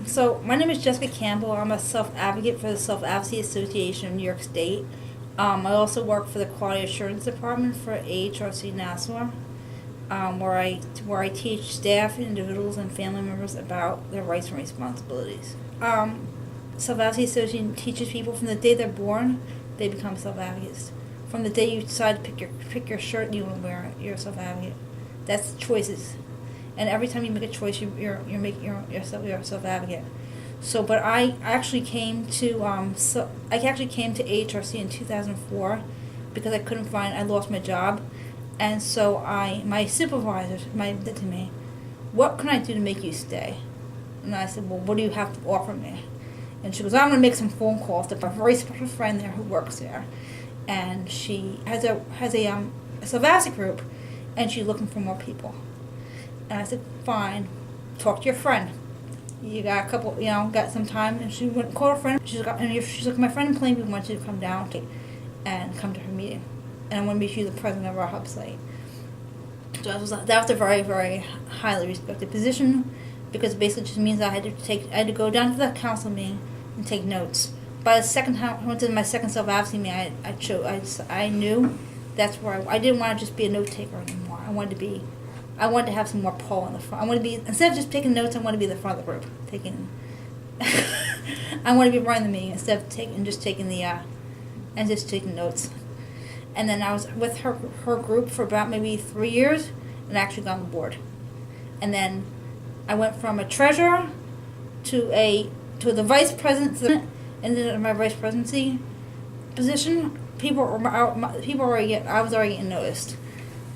So my name is Jessica Campbell. I'm a self-advocate for the Self-Advocacy Association of New York State. I also work for the Quality Assurance Department for AHRC Nassau, where I teach staff, individuals, and family members about their rights and responsibilities. Self-Advocacy Association teaches people from the day they're born, they become self-advocates. From the day you decide to pick your shirt you want to wear, you're a self-advocate. That's choices. And every time you make a choice, you're a self-advocate. So, but I actually came to AHRC in 2004 because I lost my job, and so my supervisor said to me, "What can I do to make you stay?" And I said, "Well, what do you have to offer me?" And she goes, "I'm going to make some phone calls to a very special friend there who works there, and she has a self-advocacy group, and she's looking for more people." And I said, "Fine, talk to your friend. You got got some time." And she went and called her friend. She's like, "My friend in Plainview wants you to come down and come to her meeting. And I'm going to meet you the president of our hub site." So that was a very, very highly respected position, because it basically just means I had to go down to the council meeting and take notes. By the second time I went to my second self-advocacy meeting, I knew that's where I didn't want to just be a note taker anymore. I wanted to have some more pull in the front. Instead of just taking notes, I want to be the front of the group. I want to be running the meeting instead of taking notes. And then I was with her group for about maybe 3 years, and actually got on the board. And then I went from a treasurer to the vice president, and then my vice presidency position. I was already getting noticed.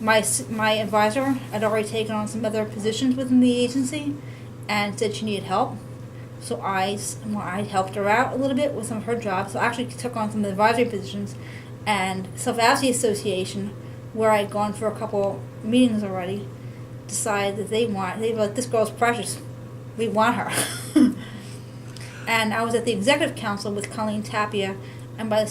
My advisor had already taken on some other positions within the agency and said she needed help. So I helped her out a little bit with some of her jobs. So I actually took on some advisory positions, and Self-Advocacy Association, where I'd gone for a couple meetings already, decided that they were like, "This girl's precious. We want her." And I was at the executive council with Colleen Tapia, and by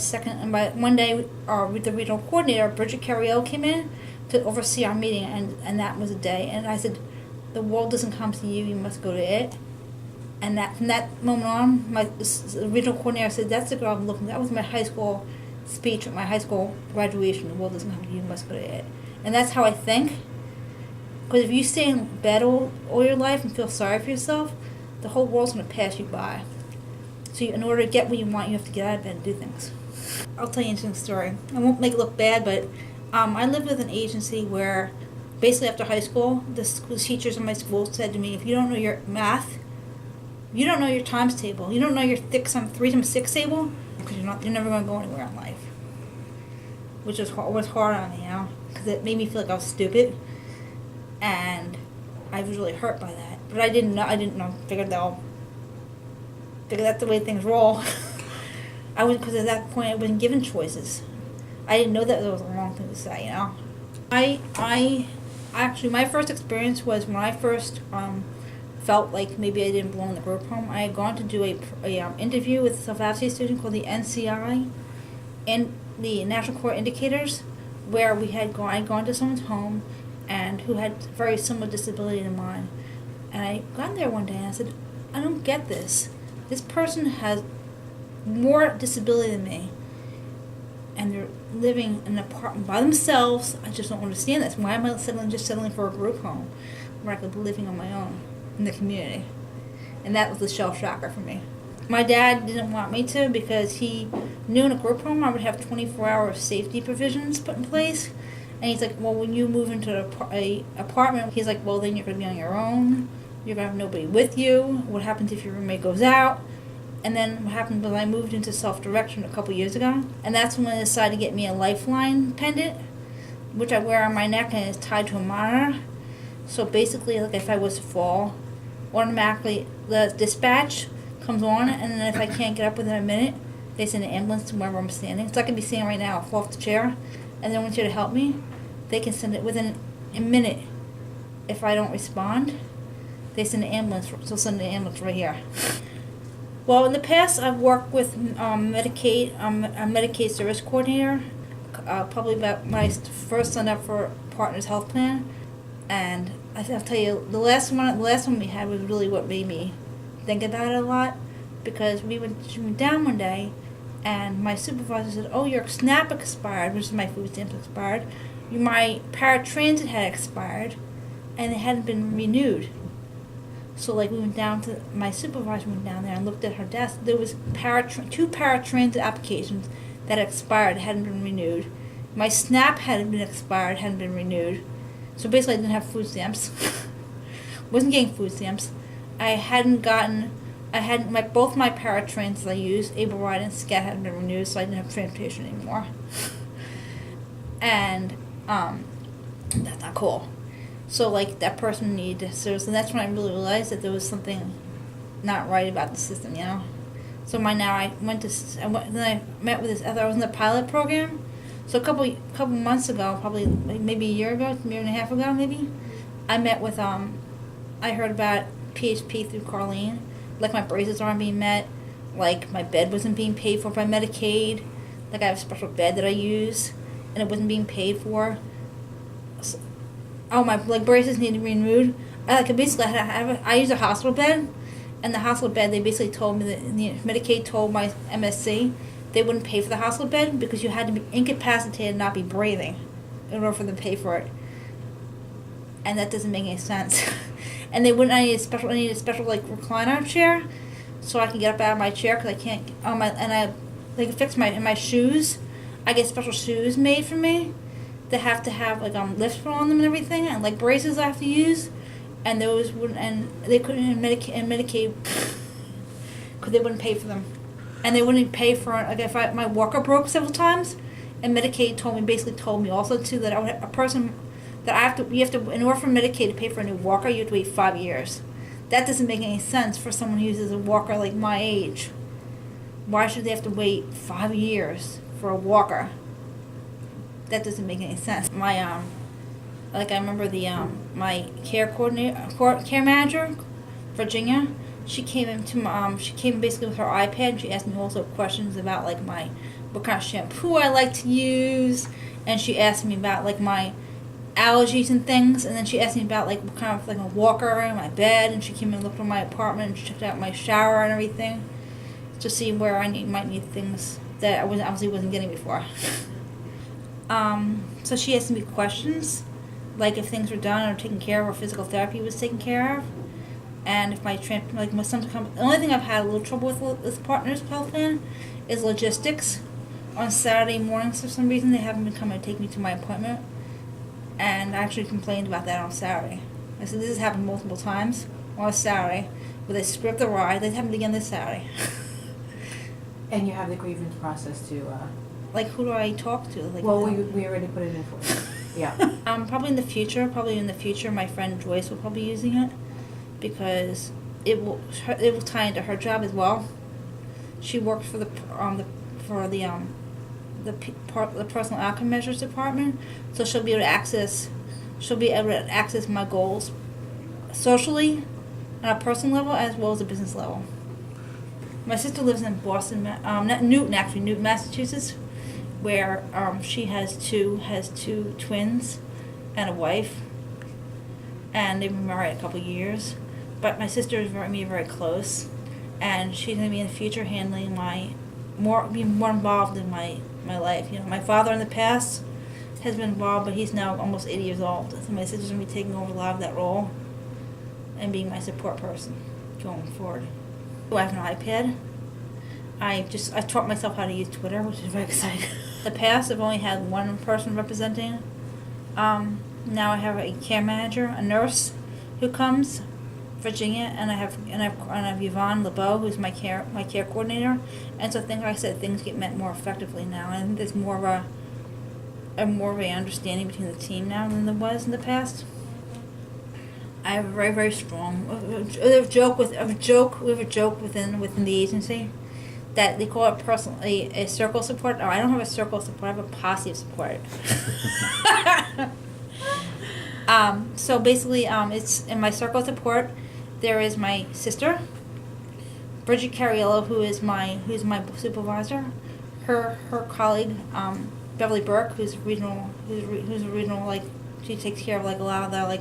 one day, the regional coordinator, Bridget Carriel, came in to oversee our meeting, and that was a day. And I said, "The world doesn't come to you must go to it." And from that moment on, the regional coordinator said, "That's the girl I'm looking at." That was my high school speech at my high school graduation. "The world doesn't come to you must go to it." And that's how I think. Because if you stay in bed all your life and feel sorry for yourself, the whole world's going to pass you by. So in order to get what you want, you have to get out of bed and do things. I'll tell you an interesting story. I won't make it look bad, but I lived with an agency where basically after high school, the teachers in my school said to me, "If you don't know your math, you don't know your times table, you don't know your 3 times 6 table, because you're never going to go anywhere in life." Which was hard on me, because it made me feel like I was stupid, and I was really hurt by that. But I didn't know. Figured that's the way things roll. Because at that point I wasn't given choices. I didn't know that was the wrong thing to say, I actually, my first experience was when I first felt like maybe I didn't belong in the group home. I had gone to do a interview with a self-advocacy student called the NCI, and the National Core Indicators, where I'd gone to someone's home and who had very similar disability to mine. And I got there one day and I said, "I don't get this. This person has more disability than me, and they're living in an apartment by themselves. I just don't understand this. Why am I settling for a group home where I could be living on my own in the community?" And that was the shell shocker for me. My dad didn't want me to, because he knew in a group home I would have 24-hour safety provisions put in place. And he's like, "Well, when you move into a apartment," he's like, "well, then you're going to be on your own. You're going to have nobody with you. What happens if your roommate goes out?" And then what happened was I moved into self-direction a couple years ago. And that's when I decided to get me a lifeline pendant, which I wear on my neck, and it's tied to a monitor. So basically, like if I was to fall, automatically the dispatch comes on, and then if I can't get up within a minute, they send an ambulance to wherever I'm standing. So I could be standing right now, I'll fall off the chair, and then when you're to help me, they can send it within a minute. If I don't respond, they send an ambulance. So send an ambulance right here. Well, in the past, I've worked with Medicaid. I'm a Medicaid service coordinator. Probably about when I first signed up for Partners Health Plan, and I'll tell you, the last one we had was really what made me think about it a lot, because she went down one day, and my supervisor said, "Oh, your SNAP expired," which is my food stamps expired. My paratransit had expired, and it hadn't been renewed. So like my supervisor went down there and looked at her desk. There was two paratransit applications that expired, hadn't been renewed. My SNAP hadn't been expired, hadn't been renewed. So basically I didn't have food stamps. Wasn't getting food stamps. Both my paratransits I used, Able Ride and SCAT, hadn't been renewed, so I didn't have transportation anymore. And that's not cool. So like that person needed service, and that's when I really realized that there was something not right about the system, you know. So then I met with this other. I was in the pilot program. So a couple months ago, probably maybe a year and a half ago, maybe, I met with I heard about PHP through Carlene. Like my braces aren't being met. Like my bed wasn't being paid for by Medicaid. Like I have a special bed that I use, and it wasn't being paid for. So, my braces need to be renewed. I use a hospital bed, and the hospital bed, they basically told me that Medicaid told my MSC they wouldn't pay for the hospital bed because you had to be incapacitated and not be breathing in order for them to pay for it. And that doesn't make any sense. And they wouldn't. I need a special like recliner chair, so I can get up out of my chair because I can't. They can fix my shoes. I get special shoes made for me. They have to have lifts put on them and everything, and like braces I have to use, and those wouldn't. And they couldn't in Medicaid because they wouldn't pay for them, and they wouldn't pay for if my walker broke several times, and Medicaid basically told me also too that I would have a person. You have to, in order for Medicaid to pay for a new walker, you have to wait 5 years. That doesn't make any sense for someone who uses a walker like my age. Why should they have to wait 5 years for a walker? That doesn't make any sense. I remember my care manager, Virginia. She came basically with her iPad. And she asked me also questions about what kind of shampoo I like to use, and she asked me about my allergies and things, and then she asked me about what kind of a walker in my bed, and she came and looked at my apartment and she checked out my shower and everything to see where I might need things that I wasn't getting before. So she asked me questions like if things were done or taken care of, or physical therapy was taken care of, and if the only thing I've had a little trouble with Partners Health Plan is logistics. On Saturday mornings for some reason they haven't been coming to take me to my appointment. And I actually complained about that on Saturday. I said, this has happened multiple times on a Saturday, where they screw up the ride. That happened again this Saturday. And you have the grievance process to... who do I talk to? We already put it in for you. Yeah. Probably in the future, my friend Joyce will probably be using it, because it will tie into her job as well. She works for the personal outcome measures department, so she'll be able to access my goals socially on a personal level as well as a business level. My sister lives in Boston, Newton, Massachusetts, where she has two twins and a wife, and they've been married a couple of years. But my sister is very close, and she's going to be in the future handling being more involved in my life. My father in the past has been involved, but he's now almost 80 years old. So my sister's going to be taking over a lot of that role and being my support person going forward. I have an iPad. I taught myself how to use Twitter, which is very exciting. In the past, I've only had one person representing. Now I have a care manager, a nurse who comes, Virginia, and I have Yvonne LeBeau, who's my care coordinator, and so things get met more effectively now. I think there's more of a understanding between the team now than there was in the past. I have a very, very strong. We have a joke within the agency that they call it personally a circle support. No, I don't have a circle support. I have a posse of support. So basically, it's in my circle of support. There is my sister, Bridget Cariello, who is my supervisor. Her colleague, Beverly Burke, who's a regional, she takes care of a lot of the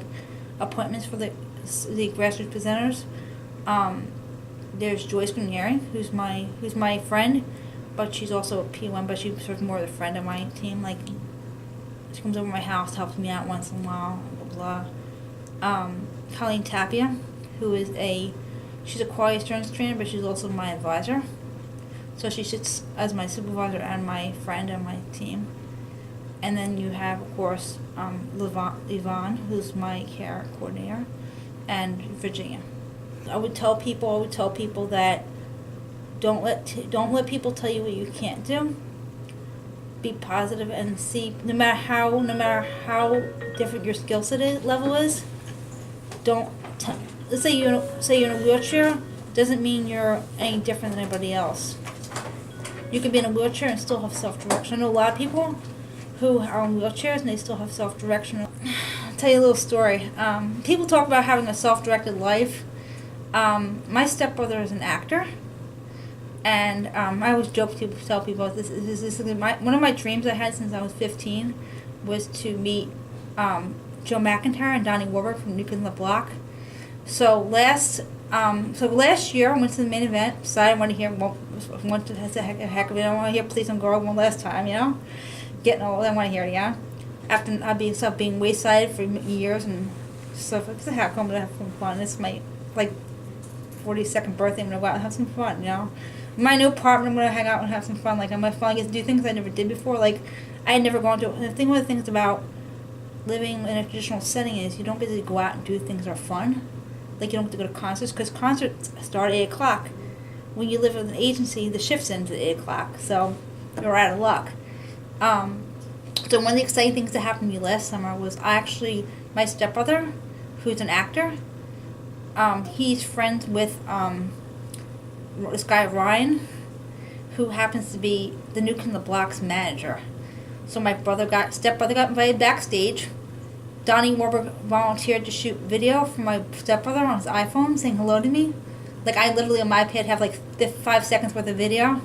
appointments for the grassroots presenters. there's Joyce Guarnieri, who's my friend, but she's also a P1, but she's sort of more the friend of my team. Like, she comes over to my house, helps me out once in a while, blah, blah. Colleen Tapia, who is she's a quality assurance trainer, but she's also my advisor. So she sits as my supervisor and my friend on my team. And then you have, of course, Yvonne, who's my care coordinator, and Virginia. I would tell people that don't let people tell you what you can't do. Be positive and see, no matter how different your skill set level is. Let's say you're in a wheelchair, doesn't mean you're any different than anybody else. You can be in a wheelchair and still have self-direction. I know a lot of people who are in wheelchairs and they still have self-direction. I'll tell you a little story. People talk about having a self-directed life. My stepbrother is an actor, and I always joke to tell people this is one of my dreams I had since I was 15 was to meet Joe McIntyre and Donnie Wahlberg from New Kids on the Block. So last year I went to the main event. Decided I want to hear that's a heck of it. I want to hear "Please Don't Go" one last time. You know, getting old. I want to hear it again. After I've been being wayside for years and stuff. It's a heck. I'm gonna have some fun. It's my 42nd birthday. I'm gonna go out and have some fun. You know, my new apartment. I'm gonna hang out and have some fun. Like I'm gonna finally get to do things I never did before. Like I had never gone to. And one of the things about living in a traditional setting is you don't get to go out and do things that are fun. Like you don't get to go to concerts because concerts start at 8 o'clock. When you live with an agency, the shift's ends at 8 o'clock, so you're out of luck. So one of the exciting things that happened to me last summer was my stepbrother, who's an actor. He's friends with this guy Ryan, who happens to be the New Kids on the Block's manager. So my stepbrother got invited backstage. Donnie Wahlberg volunteered to shoot video for my stepbrother on his iPhone saying hello to me. Like, I literally on my iPad have 5 seconds worth of video.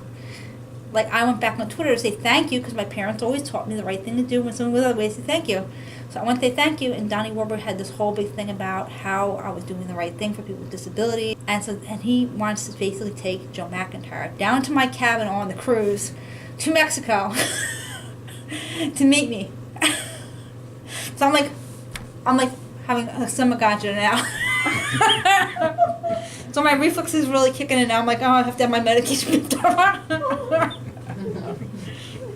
Like, I went back on Twitter to say thank you because my parents always taught me the right thing to do when someone was other way to say thank you. So I went to say thank you, and Donnie Wahlberg had this whole big thing about how I was doing the right thing for people with disabilities. And he wants to basically take Joe McIntyre down to my cabin on the cruise to Mexico to meet me. So I'm like having a stomach ganja now. So my reflex is really kicking in now. I'm like, oh, I have to have my medication.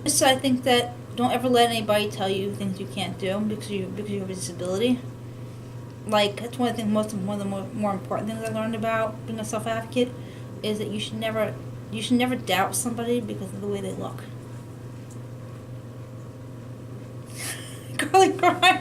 So I think that don't ever let anybody tell you things you can't do because you have a disability. Like, that's one of the things, one of the more important things I learned about being a self-advocate is that you should never doubt somebody because of the way they look. Girly crying.